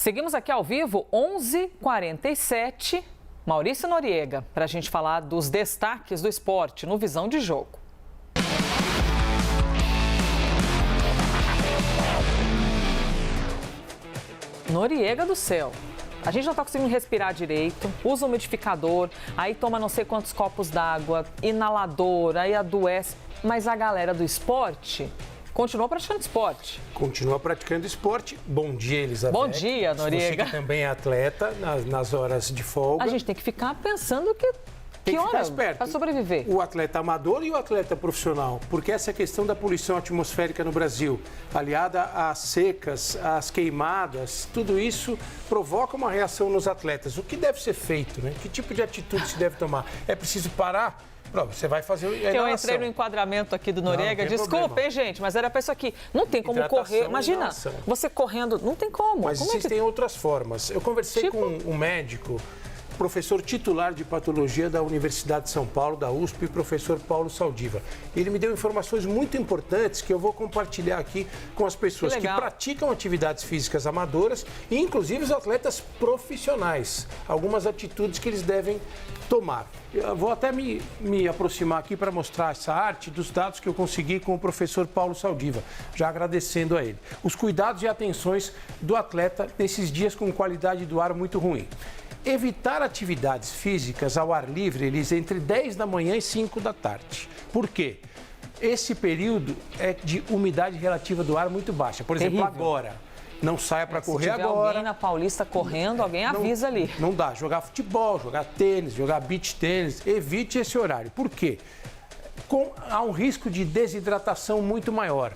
Seguimos aqui ao vivo, 11h47, Maurício Noriega, para a gente falar dos destaques do esporte no Visão de Jogo. Noriega do céu, a gente não está conseguindo respirar direito, usa umidificador, aí toma não sei quantos copos d'água, inalador, aí adoece, mas a galera do esporte continua praticando esporte. Continua praticando esporte. Bom dia, Elizabeth. Bom dia, Noriega. Você que também é atleta nas horas de folga. A gente tem que ficar pensando que ficar esperto para sobreviver. O atleta amador e o atleta profissional. Porque essa questão da poluição atmosférica no Brasil, aliada às secas, às queimadas, tudo isso provoca uma reação nos atletas. O que deve ser feito, né? Que tipo de atitude se deve tomar? É preciso parar? Pronto, você vai fazer a inalação. Eu entrei no enquadramento aqui do Noriega. Desculpa, hein, gente, mas era para isso aqui. Não tem como correr. Imagina, você correndo, não tem como. Mas existem outras formas. Eu conversei com um médico, professor titular de patologia da Universidade de São Paulo, da USP, professor Paulo Saldiva. Ele me deu informações muito importantes que eu vou compartilhar aqui com as pessoas que praticam atividades físicas amadoras e inclusive os atletas profissionais. Algumas atitudes que eles devem tomar. Eu vou até me aproximar aqui para mostrar essa arte dos dados que eu consegui com o professor Paulo Saldiva, já agradecendo a ele. Os cuidados e atenções do atleta nesses dias com qualidade do ar muito ruim. Evitar atividades físicas ao ar livre, eles entre 10 da manhã e 5 da tarde. Por quê? Esse período é de umidade relativa do ar muito baixa. Por exemplo, agora. Não saia para correr agora. Se tiver alguém na Paulista correndo, alguém avisa ali. Não dá. Jogar futebol, jogar tênis, jogar beach tênis, evite esse horário. Por quê? Há um risco de desidratação muito maior.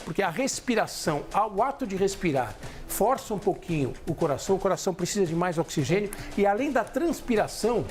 Porque a respiração, o ato de respirar, força um pouquinho o coração precisa de mais oxigênio e além da transpiração,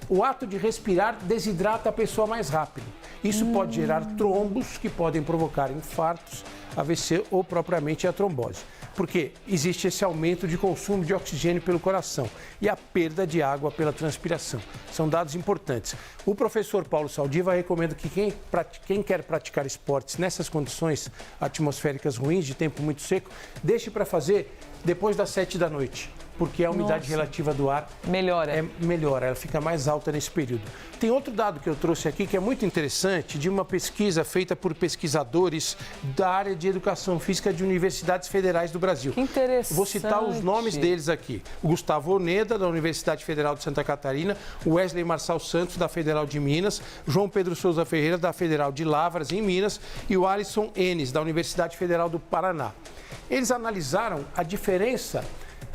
o ato de respirar desidrata a pessoa mais rápido. Isso pode gerar trombos que podem provocar infartos, AVC ou propriamente a trombose. Porque existe esse aumento de consumo de oxigênio pelo coração e a perda de água pela transpiração. São dados importantes. O professor Paulo Saldiva recomenda que quem quer praticar esportes nessas condições atmosféricas ruins, de tempo muito seco, deixe para fazer depois das 7 da noite. Porque a umidade relativa do ar melhora, ela fica mais alta nesse período. Tem outro dado que eu trouxe aqui que é muito interessante, de uma pesquisa feita por pesquisadores da área de educação física de universidades federais do Brasil. Que interessante. Vou citar os nomes deles aqui. O Gustavo Oneda, da Universidade Federal de Santa Catarina, o Wesley Marçal Santos, da Federal de Minas, João Pedro Souza Ferreira, da Federal de Lavras, em Minas, e o Alisson Enes, da Universidade Federal do Paraná. Eles analisaram a diferença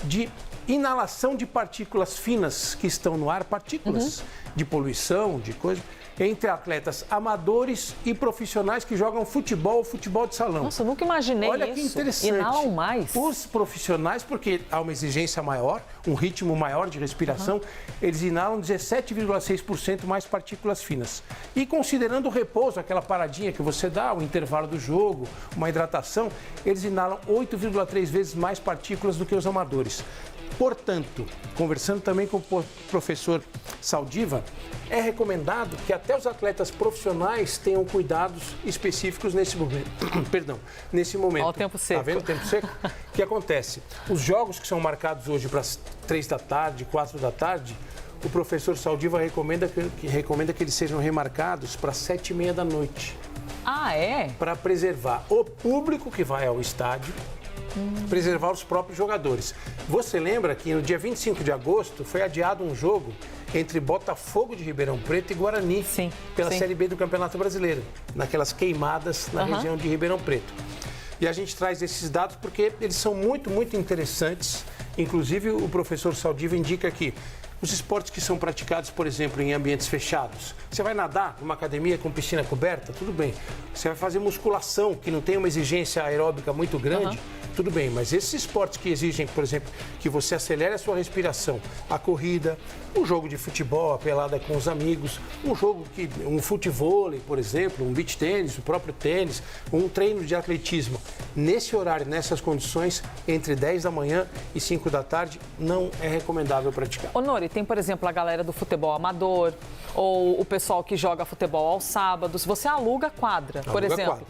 de inalação de partículas finas que estão no ar, partículas de poluição, de coisa, entre atletas amadores e profissionais que jogam futebol de salão. Nossa, eu nunca imaginei isso. Olha que interessante. Inalam mais. Os profissionais, porque há uma exigência maior, um ritmo maior de respiração, eles inalam 17,6% mais partículas finas. E considerando o repouso, aquela paradinha que você dá, o intervalo do jogo, uma hidratação, eles inalam 8,3 vezes mais partículas do que os amadores. Portanto, conversando também com o professor Saldiva, é recomendado que até os atletas profissionais tenham cuidados específicos nesse momento. Nesse momento. Olha o tempo seco. Está vendo o tempo seco? O que acontece? Os jogos que são marcados hoje para as 3 da tarde, 4 da tarde, o professor Saldiva recomenda que eles sejam remarcados para 7h30 da noite. Ah, é? Para preservar o público que vai ao estádio, preservar os próprios jogadores. Você lembra que no dia 25 de agosto foi adiado um jogo entre Botafogo de Ribeirão Preto e Guarani pela Série B do Campeonato Brasileiro, naquelas queimadas na região de Ribeirão Preto. E a gente traz esses dados porque eles são muito, muito interessantes. Inclusive, o professor Saldiva indica que os esportes que são praticados, por exemplo, em ambientes fechados, você vai nadar numa academia com piscina coberta, tudo bem. Você vai fazer musculação, que não tem uma exigência aeróbica muito grande, tudo bem. Mas esses esportes que exigem, por exemplo, que você acelere a sua respiração, a corrida, um jogo de futebol, a pelada com os amigos, um futevôlei, por exemplo, um beach tênis, o próprio tênis, um treino de atletismo. Nesse horário, nessas condições, entre 10 da manhã e 5 da tarde, não é recomendável praticar. Ô, Nori, tem, por exemplo, a galera do futebol amador ou o pessoal que joga futebol aos sábados. Você aluga quadra, por exemplo.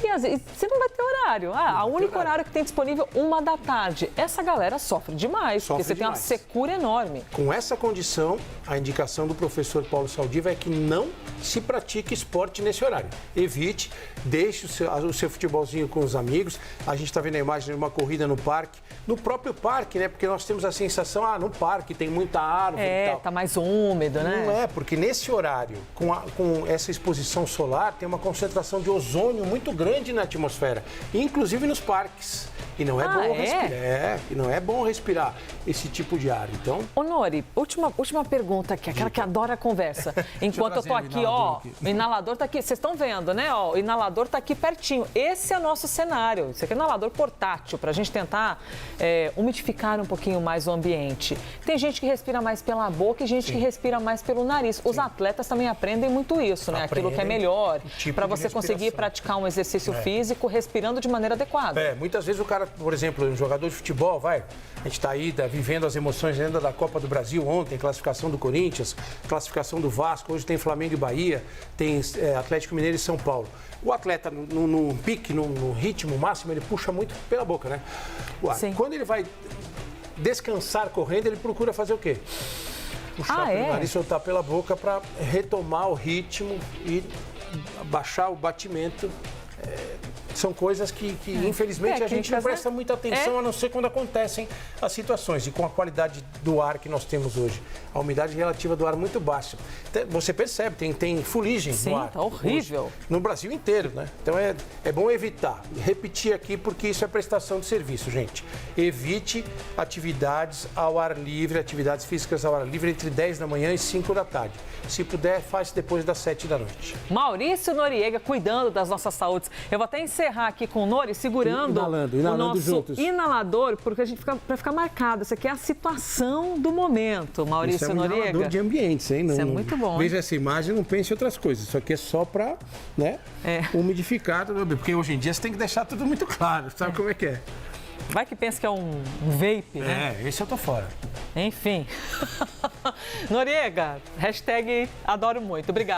E às vezes você não vai ter horário. A única horário que tem disponível 1h. Essa galera sofre demais, porque você tem uma secura enorme. Com essa condição, a indicação do professor Paulo Saldiva é que não se pratique esporte nesse horário. Evite, deixe o seu futebolzinho com os amigos. A gente está vendo a imagem de uma corrida no parque. No próprio parque, né? Porque nós temos a sensação, no parque tem muita árvore e tal. Tá mais úmido, né? Não é, porque nesse horário, com essa exposição solar, tem uma concentração de ozônio muito grande na atmosfera, inclusive nos parques. E não é bom respirar. E não é bom respirar esse tipo de ar. Então. Ô, Nori, última pergunta aqui, aquela que adora a conversa. Enquanto eu tô aqui, o inalador tá aqui. Vocês estão vendo, né? O inalador tá aqui pertinho. Esse é o nosso cenário. Isso aqui é um inalador portátil para a gente tentar umidificar um pouquinho mais o ambiente. Tem gente que respira mais pela boca e gente que respira mais pelo nariz. Os atletas também aprendem muito isso, né? Aquilo que é melhor para você conseguir praticar um exercício físico respirando de maneira adequada. Muitas vezes o cara, por exemplo, um jogador de futebol, a gente está aí vivendo as emoções ainda da Copa do Brasil ontem, classificação do Corinthians, classificação do Vasco, hoje tem Flamengo e Bahia, tem Atlético Mineiro e São Paulo. O atleta, no pique, no ritmo máximo, ele puxa muito pela boca, né? O ar. Quando ele vai descansar correndo, ele procura fazer o quê? Puxar pelo nariz, soltar pela boca para retomar o ritmo e baixar o batimento. São coisas que infelizmente, a gente não presta muita atenção, a não ser quando acontecem as situações. E com a qualidade do ar que nós temos hoje, a umidade relativa do ar muito baixa. Você percebe, tem fuligem no ar. Tá horrível. Hoje, no Brasil inteiro, né? Então é bom evitar. Repetir aqui, porque isso é prestação de serviço, gente. Evite atividades ao ar livre, atividades físicas ao ar livre entre 10 da manhã e 5 da tarde. Se puder, faz depois das 7 da noite. Maurício Noriega cuidando das nossas saúdes. Eu vou até encerrar aqui com o Nori segurando o nosso inalador, porque a gente vai ficar marcado. Isso aqui é a situação do momento, Maurício Noriega. Isso é um inalador de ambientes, hein? Isso é muito bom. Veja essa imagem e não pense em outras coisas. Isso aqui é só para umidificar, porque hoje em dia você tem que deixar tudo muito claro. Sabe como é que é? Vai que pensa que é um vape, né? Esse eu tô fora. Enfim. Noriega, hashtag adoro muito. Obrigada.